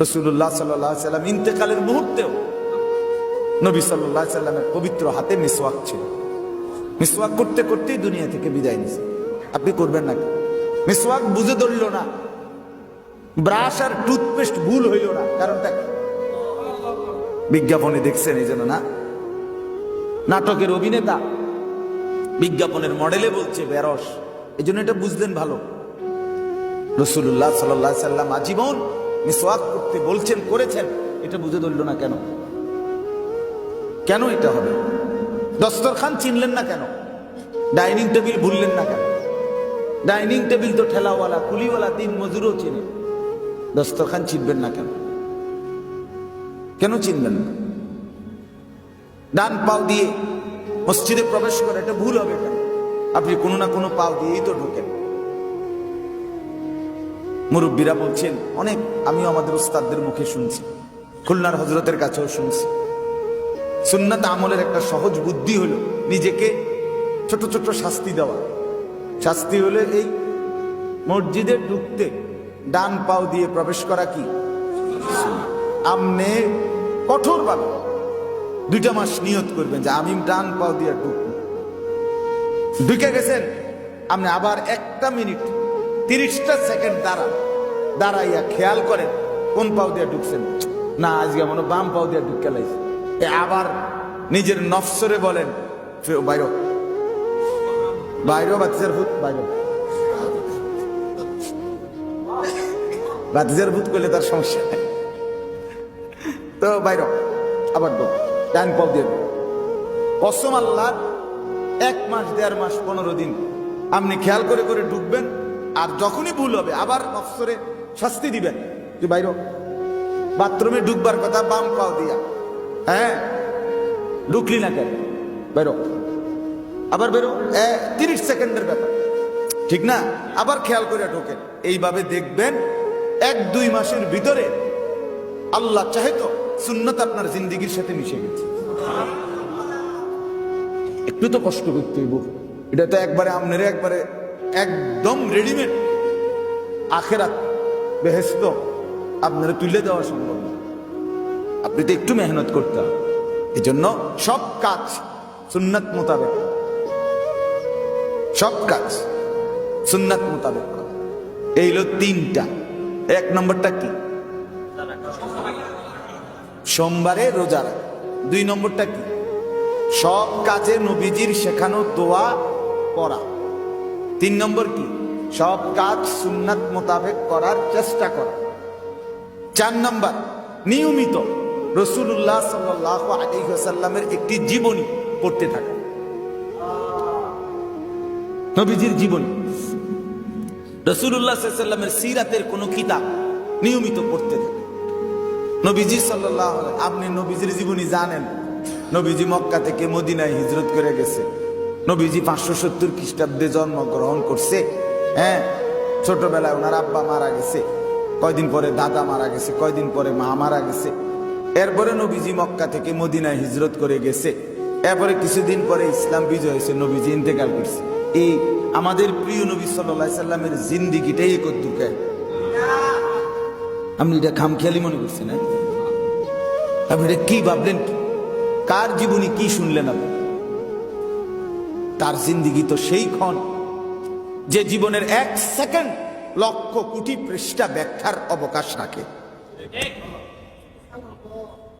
রাসূলুল্লাহ সাল্লাল্লাহু আলাইহি সাল্লাম ইন্তেকালের মুহূর্তেও নবী সাল্লাল্লাহু আলাইহি সাল্লামের পবিত্র হাতে মিসওয়াক ছিল। মিসওয়াক করতে করতেই দুনিয়া থেকে বিদায় নিছে। আপনি করবেন না? মিসওয়াক বুঝে ধরল না, ব্রাশ আর টুথপেস্ট ভুল হইল না, কারণটা কি? বিজ্ঞাপনে দেখছেন এই জন্য না? নাটকের অভিনেতা বিজ্ঞাপনের মডেলে বলছে বেরস, এই জন্য এটা বুঝলেন ভালো। রাসূলুল্লাহ সাল্লাল্লাহু আলাইহি সাল্লাম আজীবন মিসওয়াক করতে বলছেন, করেছেন, এটা বুঝে ধরল না কেন? কেন এটা হবে? দস্তরখান চিনলেন না কেন? ডাইনিং টেবিল ভুললেন না কেন? ডাইনিং টেবিল তো ঠেলাওয়ালা, কুলিওয়ালা, দিন মজুরও চিনে, দস্তরখান চিনবেন না কেন? কেন চিনবেন না? ডান পাও দিয়ে মসজিদে প্রবেশ করে, এটা ভুল হবে কেন? আপনি কোনো না কোনো পাও দিয়েই তো ঢোকেন। মুরব্বীরা বলছেন অনেক, আমিও আমাদের উস্তাদদের মুখে শুনছি, খুলনার হযরতের কাছেও শুনছি, সুন্নাত আমলের একটা সহজ বুদ্ধি হলো নিজেকে ছোট ছোট শাস্তি দেওয়া। শাস্তি হলে এই মসজিদে ঢুকতে ডান পাও দিয়ে প্রবেশ করা কি? আপনি কঠোরভাবে 2 মাস নিয়ত করবেন যে আমি ডান পাও দিয়ে ঢুকবো। ঢুকে গেছেন, আপনি আবার 1 মিনিট 30টা সেকেন্ড দাঁড়াইয়া খেয়াল করেন কোন পাও দিয়ে ঢুকছেন। না, আজকে মনে বাম পাও দিয়ে ঢুকে লাইছে। আবার নিজের নফসরে বলেন বাইরো বাইরো, বাতিজার ভূত বাইরো, বাতিজার ভূত করলে তার সমস্যা তো বাইরো, আবার ডান পাও দিয়ে। কসম আল্লাহ, 1 মাস 1.5 মাস 15 দিন আপনি খেয়াল করে করে ঢুকবেন, আর যখনই ভুল হবে আবার নফসরে শাস্তি দিবেন, তুই বাইরো। বাথরুমে ঢুকবার কথা বাম পাও দিয়া, হ্যাঁ ঢুকলি না কেন? বেরো, আবার বেরো, 30 সেকেন্ডের ব্যাপার, ঠিক না? আবার খেয়াল করে ঢোকেন। এইভাবে দেখবেন 1-2 মাসের ভিতরে আল্লাহ চাহে তো সুন্নাত আপনার জিন্দেগির সাথে মিশে গেছে। একটু তো কষ্ট করতে হইব, এটা তো একবারে আপনার একবারে একদম রেডিমেড আখেরাত বেহেশত আপনারা তুলে দেওয়া সম্ভব না। আপনি তো একটু মেহনত করতে হবে। এই জন্য সব কাজ সুন্নাত মোতাবেক, সব কাজ সুন্নাত মোতাবেক। এই হলো 3টা। 1 নম্বরটা কি? সোমবারে রোজা রাখা। 2 নম্বরটা কি? সব কাজে নবীজির শেখানো দোয়া পড়া। 3 নম্বর কি? সব কাজ সুন্নাত মোতাবেক করার চেষ্টা করা। 4 নম্বর, নিয়মিত রাসূলুল্লাহ সাল্লাল্লাহু আলাইহি ওয়াসাল্লামের একটি জীবনী পড়তে থাকা। নবীজির জীবনী, রাসূলুল্লাহ সাল্লাল্লাহু আলাইহি ওয়াসাল্লামের সিরাতের কোন কিতাব নিয়মিত পড়তে থাকা। নবীজি সাল্লাল্লাহু আলাইহি, আপনি নবীজির জীবনী জানেন? নবীজি মক্কা থেকে মদিনায় হিজরত করে গেছে। নবীজি 570 খ্রিস্টাব্দে জন্মগ্রহণ করছে। হ্যাঁ, ছোটবেলায় ওনার আব্বা মারা গেছে, কয়দিন পরে দাদা মারা গেছে, কয়দিন পরে মা মারা গেছে। এরপরে নবীজি মক্কা থেকে মদিনায় হিজরত করে গেছে। এরপরে কিছুদিন পরে ইসলাম বিজয় হয়েছে, নবীজি ইন্তেকাল করছে। এই আমাদের প্রিয় নবী সাল্লাল্লাহু আলাইহি সাল্লামের জিন্দেগিটাই কদ্দুর। আপনি এটা খামখেয়ালি মনে করছেন? আপনি এটা কি ভাবলেন? কার জীবনী কি শুনলেন আপনি? তার জিন্দেগি তো সেই ক্ষণ যে জীবনের 1 সেকেন্ড লক্ষ কোটি পৃষ্ঠা ব্যাখ্যার অবকাশ রাখে।